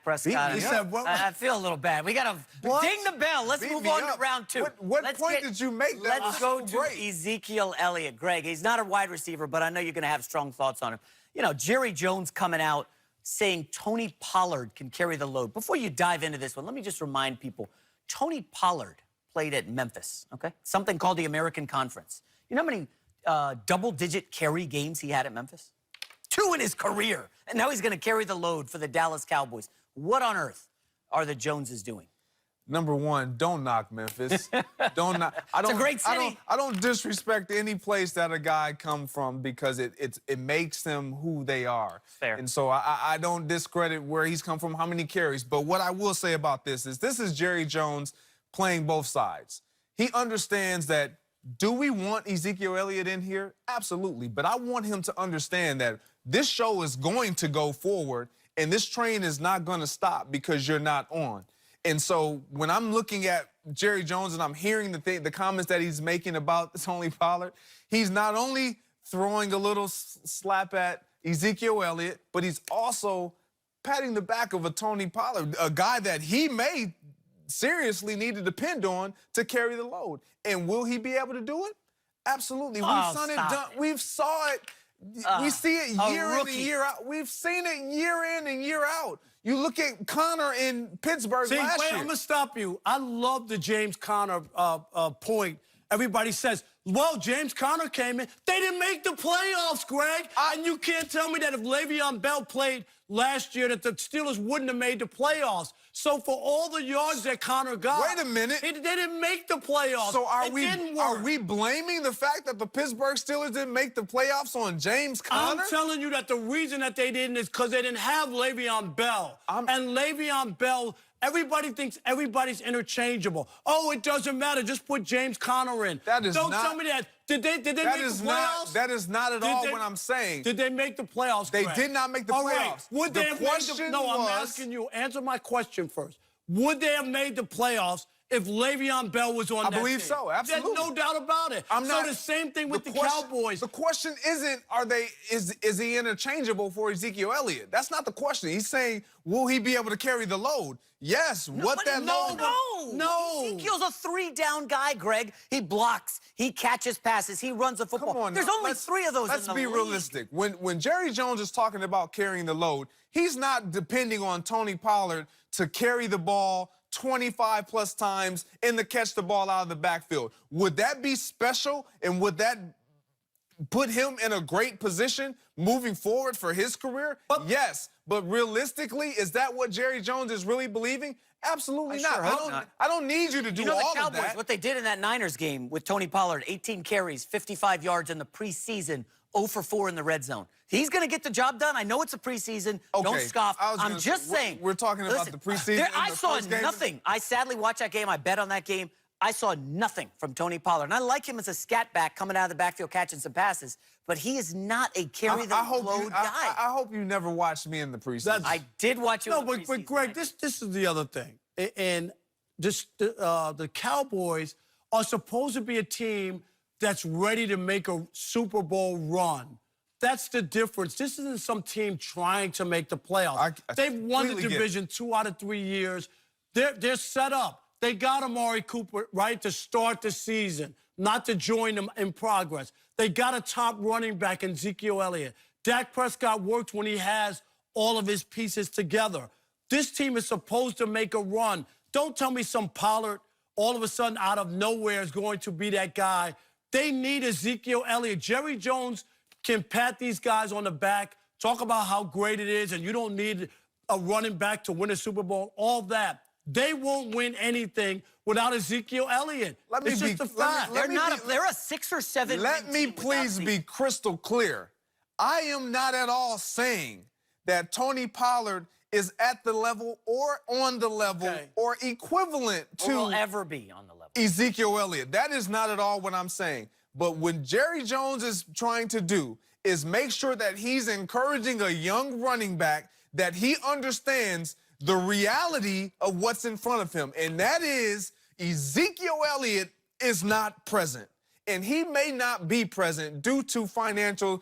Prescott. He said, what? I feel a little bad. We got to ding the bell. Let's move on to round two. What point did you make that Let's go to Ezekiel Elliott. Greg, he's not a wide receiver, but I know you're going to have strong thoughts on him. You know, Jerry Jones coming out saying Tony Pollard can carry the load. Before you dive into this one, let me just remind people, Tony Pollard played at Memphis, okay? Something called the American Conference. You know how many double-digit carry games he had at Memphis? 2 in his career. And now he's going to carry the load for the Dallas Cowboys. What on earth are the Joneses doing? Number one, don't knock Memphis. Don't knock. It's a great city. I don't disrespect any place that a guy come from because it makes them who they are. Fair. And so I don't discredit where he's come from, how many carries. But what I will say about this is Jerry Jones playing both sides. He understands that, do we want Ezekiel Elliott in here? Absolutely. But I want him to understand that this show is going to go forward, and this train is not going to stop because you're not on. And so when I'm looking at Jerry Jones and I'm hearing the comments that he's making about Tony Pollard, he's not only throwing a little slap at Ezekiel Elliott, but he's also patting the back of a Tony Pollard, a guy that he may seriously need to depend on to carry the load. And will he be able to do it? Absolutely. We've saw it. We see it year in and year out. We've seen it year in and year out. You look at Connor in Pittsburgh last year. I'm going to stop you. I love the James Conner point. Everybody says, well, James Conner came in. They didn't make the playoffs, Greg. And you can't tell me that if Le'Veon Bell played last year that the Steelers wouldn't have made the playoffs. So for all the yards that Conner got... Wait a minute. They didn't make the playoffs. So are we blaming the fact that the Pittsburgh Steelers didn't make the playoffs on James Conner? I'm telling you that the reason that they didn't is because they didn't have Le'Veon Bell. And Le'Veon Bell... Everybody thinks everybody's interchangeable. Oh, it doesn't matter. Just put James Conner in. Don't tell me that. Did they make the playoffs? That is not at all what I'm saying. Did they make the playoffs, They did not make the playoffs. Right. Would they have made No, I'm asking you. Answer my question first. Would they have made the playoffs if Le'Veon Bell was on that team? I believe so, absolutely. There's no doubt about it. So the same thing with the Cowboys. The question isn't, is he interchangeable for Ezekiel Elliott? That's not the question. He's saying, will he be able to carry the load? Yes. No. Ezekiel's a 3-down guy, Greg. He blocks, he catches passes, he runs the football. Come on, There's only 3 of those in the league. Let's be realistic. When Jerry Jones is talking about carrying the load, he's not depending on Tony Pollard to carry the ball 25+ times and to catch the ball out of the backfield. Would that be special, and would that put him in a great position moving forward for his career? Yes. But realistically, is that what Jerry Jones is really believing? Absolutely not. I don't need you to do all the Cowboys, of that. What they did in that Niners game with Tony Pollard, 18 carries, 55 yards in the preseason, 0 for 4 in the red zone. He's going to get the job done. I know it's a preseason. Okay. Don't scoff. I'm just saying. We're talking about the preseason. I saw nothing. I sadly watched that game. I bet on that game. I saw nothing from Tony Pollard. And I like him as a scat back coming out of the backfield catching some passes, but he is not a carry-the-load guy. I hope you never watched me in the preseason. I did watch you in the preseason. But Greg, this is the other thing. And the Cowboys are supposed to be a team that's ready to make a Super Bowl run. That's the difference. This isn't some team trying to make the playoffs. They've won the division 2 out of 3 years. They're set up. They got Amari Cooper, right, to start the season, not to join them in progress. They got a top running back in Ezekiel Elliott. Dak Prescott works when he has all of his pieces together. This team is supposed to make a run. Don't tell me some Pollard all of a sudden out of nowhere is going to be that guy. They need Ezekiel Elliott. Jerry Jones can pat these guys on the back, talk about how great it is, and you don't need a running back to win a Super Bowl, all that. They won't win anything without Ezekiel Elliott. It's just a fact. They're a 6 or 7. Let me please be crystal clear. I am not at all saying that Tony Pollard is at the level or on the level or equivalent to will ever be on the level. Ezekiel Elliott. That is not at all what I'm saying. But what Jerry Jones is trying to do is make sure that he's encouraging a young running back that he understands the reality of what's in front of him. And that is Ezekiel Elliott is not present. And he may not be present due to financial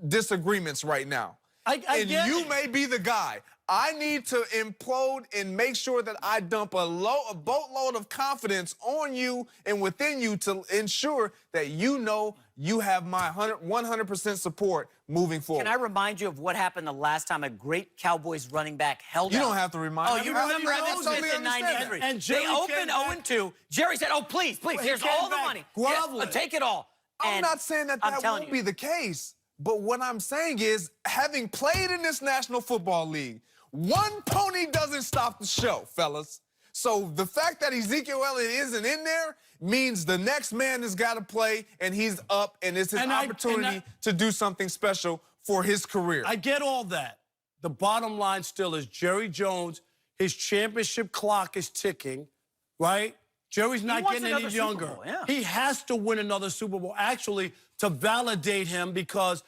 disagreements right now. You may be the guy. I need to implode and make sure that I dump a boatload of confidence on you and within you to ensure that you know you have my 100% support moving forward. Can I remind you of what happened the last time a great Cowboys running back held out? You don't have to remind me. Oh, you remember Evan Smith in '93? And They opened 0-2. Jerry said, "Oh, please, here's all the money. Groveling. Take it all." I'm And not saying that won't be the case, but what I'm saying is, having played in this National Football League, one pony doesn't stop the show, fellas. So the fact that Ezekiel Elliott isn't in there means the next man has got to play, and he's up, and it's his opportunity to do something special for his career. I get all that. The bottom line still is Jerry Jones, his championship clock is ticking, right? Jerry's not getting any younger. Super Bowl, yeah. He has to win another Super Bowl, actually, to validate him because...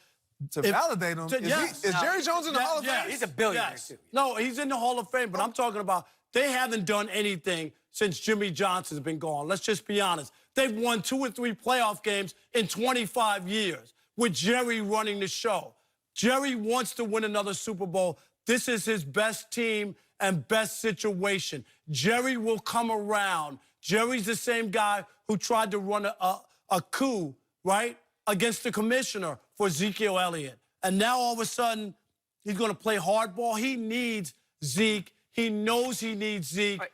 validate him? Is Jerry Jones in the Hall of Fame? He's a billionaire, too. No, he's in the Hall of Fame, but I'm talking about they haven't done anything since Jimmy Johnson's been gone. Let's just be honest. They've won 2 or 3 playoff games in 25 years with Jerry running the show. Jerry wants to win another Super Bowl. This is his best team and best situation. Jerry will come around. Jerry's the same guy who tried to run a coup, right, against the commissioner for Ezekiel Elliott. And now all of a sudden, he's going to play hardball. He needs Zeke. He knows he needs Zeke. Right.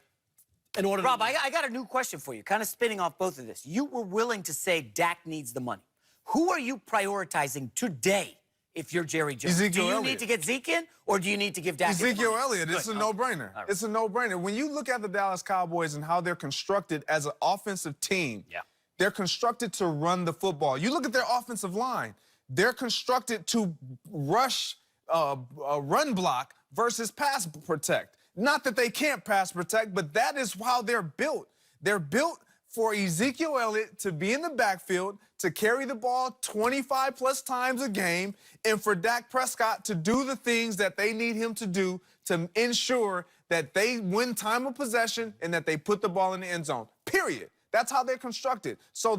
In order Rob, to... I got a new question for you, kind of spinning off both of this. You were willing to say Dak needs the money. Who are you prioritizing today if you're Jerry Jones? Ezekiel do you Elliott. need to get Zeke in, or do you need to give Dak Ezekiel money? Elliott, it's a no-brainer. Right. It's a no-brainer. When you look at the Dallas Cowboys and how they're constructed as an offensive team, they're constructed to run the football. You look at their offensive line. They're constructed to rush, run block versus pass protect. Not that they can't pass protect, but that is how they're built. They're built for Ezekiel Elliott to be in the backfield, to carry the ball 25-plus times a game, and for Dak Prescott to do the things that they need him to do to ensure that they win time of possession and that they put the ball in the end zone, period. That's how they're constructed. So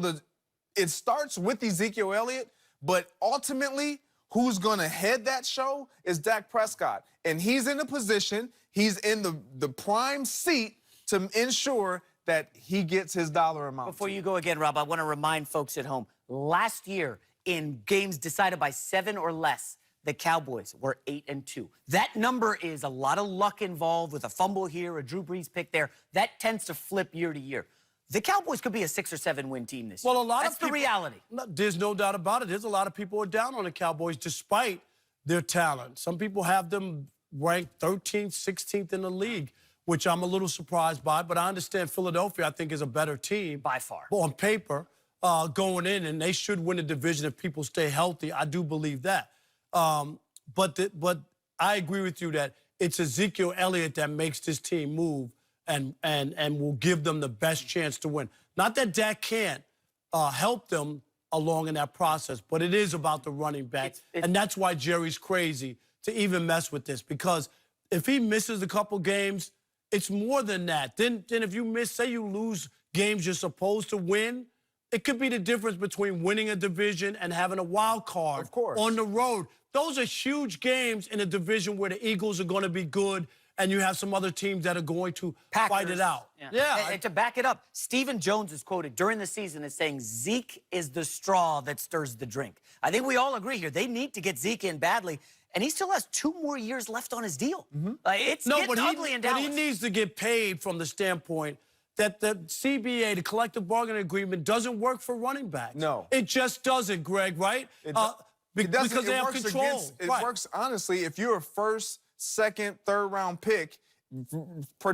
it starts with Ezekiel Elliott, but ultimately, who's going to head that show is Dak Prescott. And he's in a position, he's in the prime seat to ensure that he gets his dollar amount. Before you go again, Rob, I want to remind folks at home, last year in games decided by 7 or less, the Cowboys were 8-2. That number is a lot of luck involved with a fumble here, a Drew Brees pick there. That tends to flip year to year. The Cowboys could be a 6 or 7 win team this year. Well, That's the reality. There's no doubt about it. There's a lot of people who are down on the Cowboys despite their talent. Some people have them ranked 13th, 16th in the league, which I'm a little surprised by. But I understand Philadelphia, I think, is a better team. By far. On paper, going in, and they should win the division if people stay healthy. I do believe that. But I agree with you that it's Ezekiel Elliott that makes this team move and will give them the best chance to win. Not that Dak can't help them along in that process, but it is about the running back. And that's why Jerry's crazy to even mess with this, because if he misses a couple games, it's more than that. Then if you miss, say you lose games you're supposed to win, it could be the difference between winning a division and having a wild card on the road. Those are huge games in a division where the Eagles are going to be good and you have some other teams that are going to fight it out. And to back it up, Stephen Jones is quoted during the season as saying Zeke is the straw that stirs the drink. I think we all agree here. They need to get Zeke in badly, and he still has 2 more years left on his deal. It's getting ugly in Dallas. But he needs to get paid from the standpoint that the CBA, the collective bargaining agreement, doesn't work for running backs. No. It just doesn't, Greg, right? Because they have control. It works, honestly, if you're a first, second, third round pick,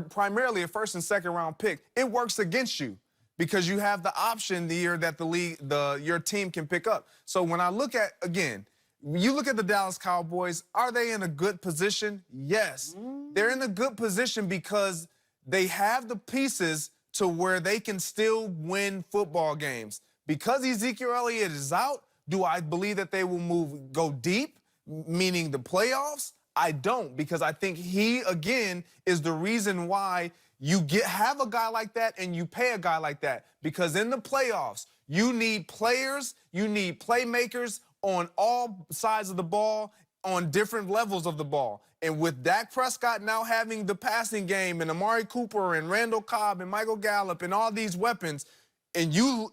primarily a first and second round pick, it works against you because you have the option the year that your team can pick up. So when I look at, again, you look at the Dallas Cowboys, are they in a good position? Yes. They're in a good position because they have the pieces to where they can still win football games. Because Ezekiel Elliott is out, do I believe that they will go deep, meaning the playoffs? I don't, because I think he, again, is the reason why you have a guy like that and you pay a guy like that. Because in the playoffs, you need players, you need playmakers on all sides of the ball, on different levels of the ball. And with Dak Prescott now having the passing game and Amari Cooper and Randall Cobb and Michael Gallup and all these weapons, and you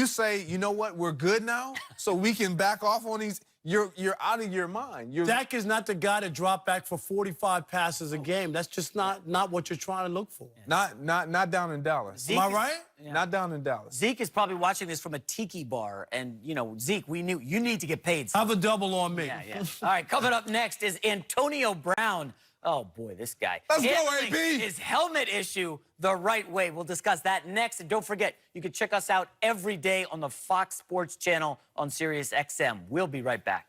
say, you know what, we're good now, so we can back off on these, you're out of your mind. Dak is not the guy to drop back for 45 passes a game. That's just not what you're trying to look for. Not down in Dallas. Am I right? Not down in Dallas. Zeke is probably watching this from a tiki bar. And, you know, Zeke, we knew you need to get paid. Have a double on me. Yeah. All right, coming up next is Antonio Brown. Oh, boy, this guy. Let's go, Handling AB. His helmet issue the right way. We'll discuss that next. And don't forget, you can check us out every day on the Fox Sports channel on Sirius XM. We'll be right back.